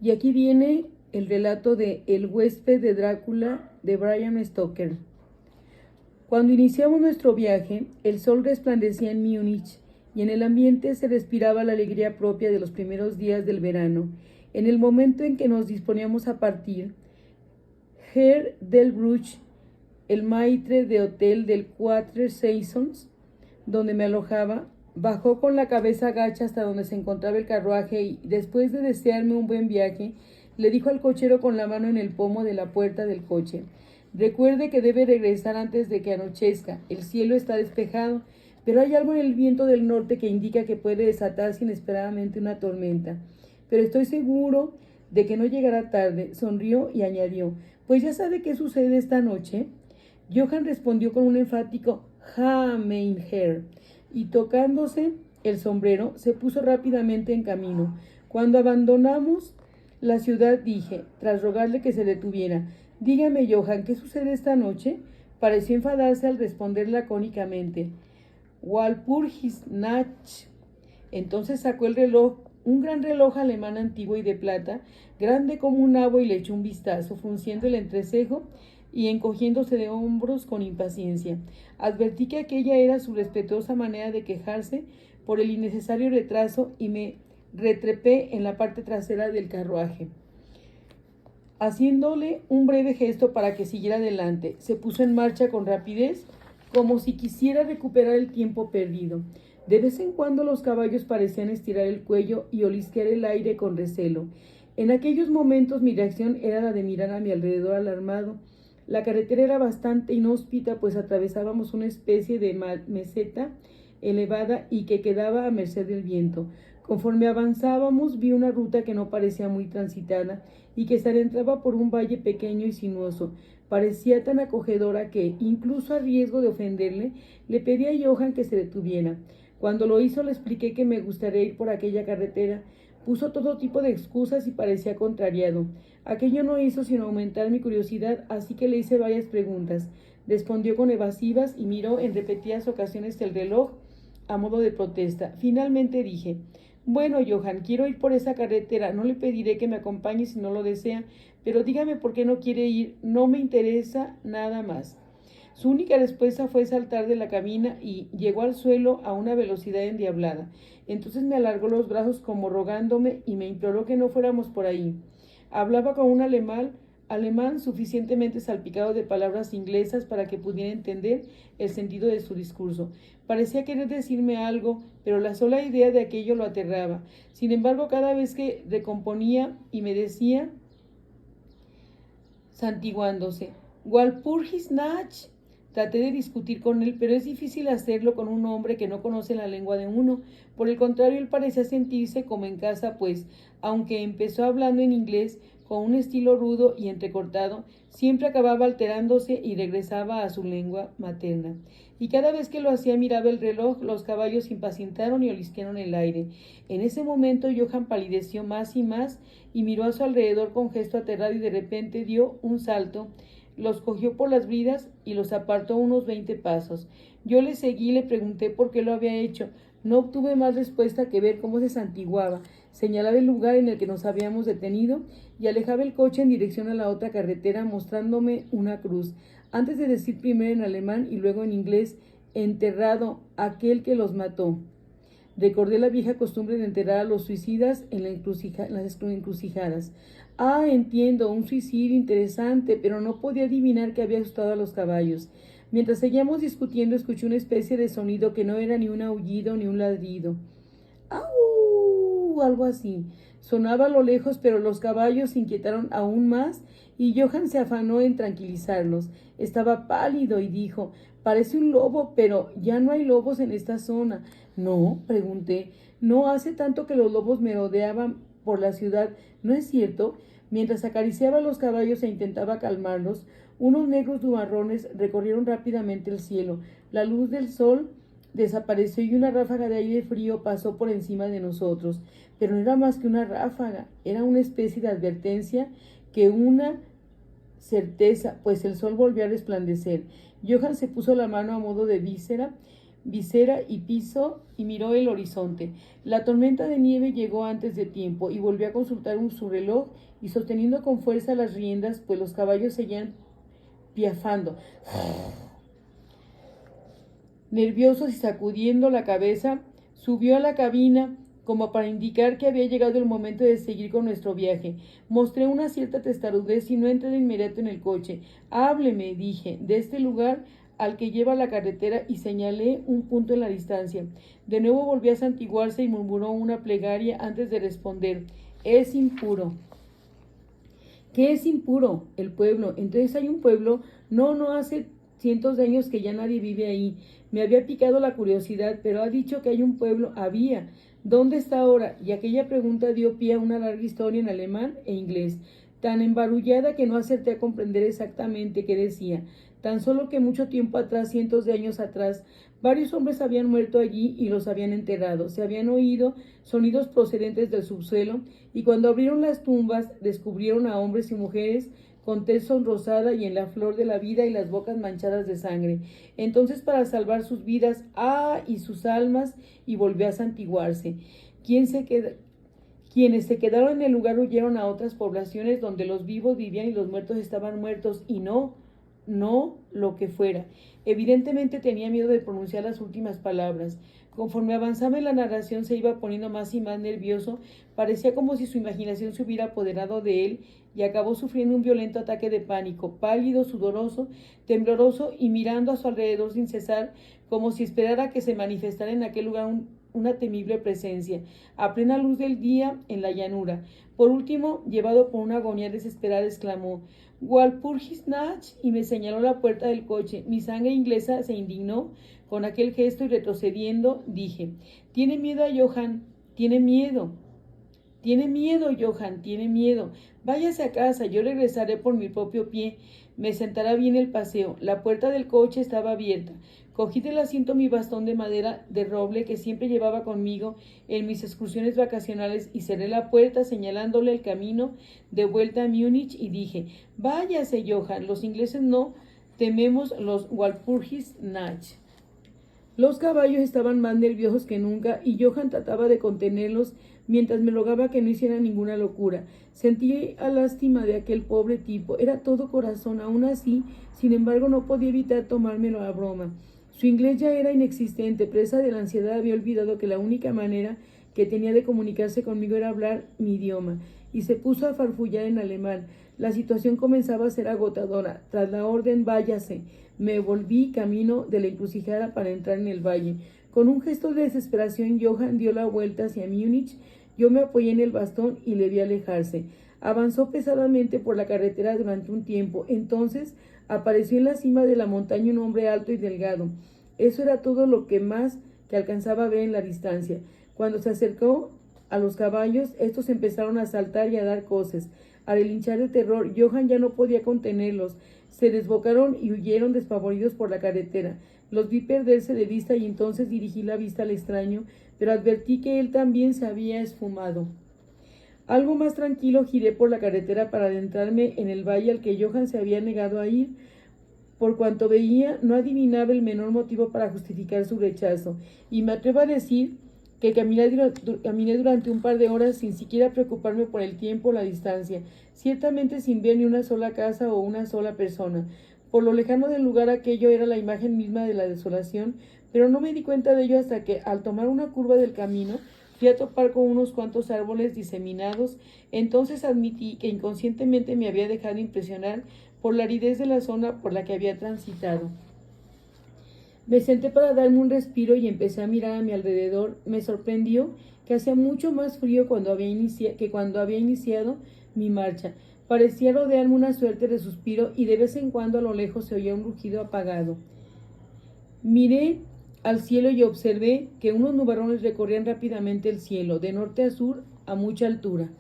Y aquí viene el relato de El huésped de Drácula de Bram Stoker. Cuando iniciamos nuestro viaje, el sol resplandecía en Múnich y en el ambiente se respiraba la alegría propia de los primeros días del verano. En el momento en que nos disponíamos a partir, Herr Delbruch, el maitre de hotel del Quatre Saisons, donde me alojaba, bajó con la cabeza gacha hasta donde se encontraba el carruaje y, después de desearme un buen viaje, le dijo al cochero con la mano en el pomo de la puerta del coche: recuerde que debe regresar antes de que anochezca. El cielo está despejado, pero hay algo en el viento del norte que indica que puede desatarse inesperadamente una tormenta. Pero estoy seguro de que no llegará tarde. Sonrió y añadió: pues ya sabe qué sucede esta noche. Johann respondió con un enfático "Ja, mein Herr", y tocándose el sombrero, se puso rápidamente en camino. Cuando abandonamos la ciudad dije, tras rogarle que se detuviera: dígame, Johann, ¿qué sucede esta noche? Pareció enfadarse al responder lacónicamente: Walpurgisnacht. Entonces sacó el reloj, un gran reloj alemán antiguo y de plata, grande como un nabo, y le echó un vistazo, frunciendo el entrecejo y encogiéndose de hombros con impaciencia. Advertí que aquella era su respetuosa manera de quejarse por el innecesario retraso y me retrepé en la parte trasera del carruaje, haciéndole un breve gesto para que siguiera adelante. Se puso en marcha con rapidez, como si quisiera recuperar el tiempo perdido. De vez en cuando los caballos parecían estirar el cuello y olisquear el aire con recelo. En aquellos momentos mi reacción era la de mirar a mi alrededor alarmado. La carretera era bastante inhóspita, pues atravesábamos una especie de meseta elevada y que quedaba a merced del viento. Conforme avanzábamos, vi una ruta que no parecía muy transitada y que se adentraba por un valle pequeño y sinuoso. Parecía tan acogedora que, incluso a riesgo de ofenderle, le pedí a Johann que se detuviera. Cuando lo hizo, le expliqué que me gustaría ir por aquella carretera. Puso todo tipo de excusas y parecía contrariado. Aquello no hizo sino aumentar mi curiosidad, así que le hice varias preguntas. Respondió con evasivas y miró en repetidas ocasiones el reloj a modo de protesta. Finalmente dije: bueno, Johann, quiero ir por esa carretera. No le pediré que me acompañe si no lo desea, pero dígame por qué no quiere ir. No me interesa nada más. Su única respuesta fue saltar de la cabina y llegó al suelo a una velocidad endiablada. Entonces me alargó los brazos como rogándome y me imploró que no fuéramos por ahí. Hablaba con un alemán suficientemente salpicado de palabras inglesas para que pudiera entender el sentido de su discurso. Parecía querer decirme algo, pero la sola idea de aquello lo aterraba. Sin embargo, cada vez que recomponía y me decía, santiguándose: Walpurgisnacht. Traté de discutir con él, pero es difícil hacerlo con un hombre que no conoce la lengua de uno. Por el contrario, él parecía sentirse como en casa, pues, aunque empezó hablando en inglés con un estilo rudo y entrecortado, siempre acababa alterándose y regresaba a su lengua materna. Y cada vez que lo hacía miraba el reloj. Los caballos se impacientaron y olisquearon el aire. En ese momento Johann palideció más y miró a su alrededor con gesto aterrado, y de repente dio un salto, los cogió por las bridas y los apartó unos 20 pasos. Yo le seguí y le pregunté por qué lo había hecho. No obtuve más respuesta que ver cómo se santiguaba, señalaba el lugar en el que nos habíamos detenido y alejaba el coche en dirección a la otra carretera, mostrándome una cruz, antes de decir primero en alemán y luego en inglés: enterrado aquel que los mató. Recordé la vieja costumbre de enterrar a los suicidas en las encrucijadas. Ah, entiendo, un suicidio interesante, pero no podía adivinar que había asustado a los caballos. Mientras seguíamos discutiendo, escuché una especie de sonido que no era ni un aullido ni un ladrido. ¡Au! Algo así. Sonaba a lo lejos, pero los caballos se inquietaron aún más y Johann se afanó en tranquilizarlos. Estaba pálido y dijo: parece un lobo, pero ya no hay lobos en esta zona. No, pregunté. No hace tanto que los lobos merodeaban por la ciudad, ¿no es cierto? Mientras acariciaba a los caballos e intentaba calmarlos, unos negros nubarrones recorrieron rápidamente el cielo. La luz del sol desapareció y una ráfaga de aire frío pasó por encima de nosotros. Pero no era más que una ráfaga, era una especie de advertencia que una certeza, pues el sol volvió a resplandecer. Johann se puso la mano a modo de víscera, visera y piso y miró el horizonte. La tormenta de nieve llegó antes de tiempo y volvió a consultar su reloj y sosteniendo con fuerza las riendas, pues los caballos seguían piafando. Nerviosos y sacudiendo la cabeza, subió a la cabina como para indicar que había llegado el momento de seguir con nuestro viaje. Mostré una cierta testarudez y no entré de inmediato en el coche. Hábleme, dije, de este lugar al que lleva la carretera y señalé un punto en la distancia. De nuevo volvió a santiguarse y murmuró una plegaria antes de responder. Es impuro. ¿Qué es impuro? El pueblo. Entonces hay un pueblo. No hace cientos de años que ya nadie vive ahí. Me había picado la curiosidad, pero ha dicho que hay un pueblo. Había. ¿Dónde está ahora? Y aquella pregunta dio pie a una larga historia en alemán e inglés, tan embarullada que no acerté a comprender exactamente qué decía. Tan solo que mucho tiempo atrás, cientos de años atrás, varios hombres habían muerto allí y los habían enterrado. Se habían oído sonidos procedentes del subsuelo y cuando abrieron las tumbas descubrieron a hombres y mujeres con tez sonrosada y en la flor de la vida y las bocas manchadas de sangre. Entonces, para salvar sus vidas, y sus almas, y volvió a santiguarse. Quienes se quedaron en el lugar huyeron a otras poblaciones donde los vivos vivían y los muertos estaban muertos, y no lo que fuera. Evidentemente tenía miedo de pronunciar las últimas palabras. Conforme avanzaba en la narración se iba poniendo más y más nervioso, parecía como si su imaginación se hubiera apoderado de él y acabó sufriendo un violento ataque de pánico, pálido, sudoroso, tembloroso y mirando a su alrededor sin cesar, como si esperara que se manifestara en aquel lugar una temible presencia, a plena luz del día en la llanura. Por último, llevado por una agonía desesperada, exclamó: Walpurgisnacht, y me señaló la puerta del coche. Mi sangre inglesa se indignó con aquel gesto y retrocediendo dije: tiene miedo a Johann, tiene miedo, Johann, tiene miedo. Váyase a casa, yo regresaré por mi propio pie. Me sentará bien el paseo. La puerta del coche estaba abierta. Cogí del asiento mi bastón de madera de roble que siempre llevaba conmigo en mis excursiones vacacionales y cerré la puerta señalándole el camino de vuelta a Múnich y dije: váyase, Johann, los ingleses no tememos los Walpurgisnacht. Los caballos estaban más nerviosos que nunca y Johann trataba de contenerlos mientras me rogaba que no hiciera ninguna locura. Sentí a lástima de aquel pobre tipo. Era todo corazón. Aún así, sin embargo, no podía evitar tomármelo a broma. Su inglés ya era inexistente. Presa de la ansiedad, había olvidado que la única manera que tenía de comunicarse conmigo era hablar mi idioma, y se puso a farfullar en alemán. La situación comenzaba a ser agotadora. Tras la orden váyase, me volví camino de la encrucijada para entrar en el valle. Con un gesto de desesperación, Johann dio la vuelta hacia Múnich. Yo me apoyé en el bastón y le vi alejarse. Avanzó pesadamente por la carretera durante un tiempo. Entonces apareció en la cima de la montaña un hombre alto y delgado. Eso era todo lo que más que alcanzaba a ver en la distancia. Cuando se acercó a los caballos, estos empezaron a saltar y a dar coces. Al relinchar de terror, Johann ya no podía contenerlos. Se desbocaron y huyeron despavoridos por la carretera. Los vi perderse de vista y entonces dirigí la vista al extraño, pero advertí que él también se había esfumado. Algo más tranquilo giré por la carretera para adentrarme en el valle al que Johann se había negado a ir. Por cuanto veía, no adivinaba el menor motivo para justificar su rechazo, y me atrevo a decir que caminé durante un par de horas sin siquiera preocuparme por el tiempo o la distancia, ciertamente sin ver ni una sola casa o una sola persona. Por lo lejano del lugar aquello era la imagen misma de la desolación, pero no me di cuenta de ello hasta que, al tomar una curva del camino, fui a topar con unos cuantos árboles diseminados. Entonces admití que inconscientemente me había dejado impresionar por la aridez de la zona por la que había transitado. Me senté para darme un respiro y empecé a mirar a mi alrededor. Me sorprendió que hacía mucho más frío que cuando había iniciado mi marcha. Parecía rodearme una suerte de suspiro y de vez en cuando a lo lejos se oía un rugido apagado. Miré al cielo y observé que unos nubarrones recorrían rápidamente el cielo, de norte a sur, a mucha altura.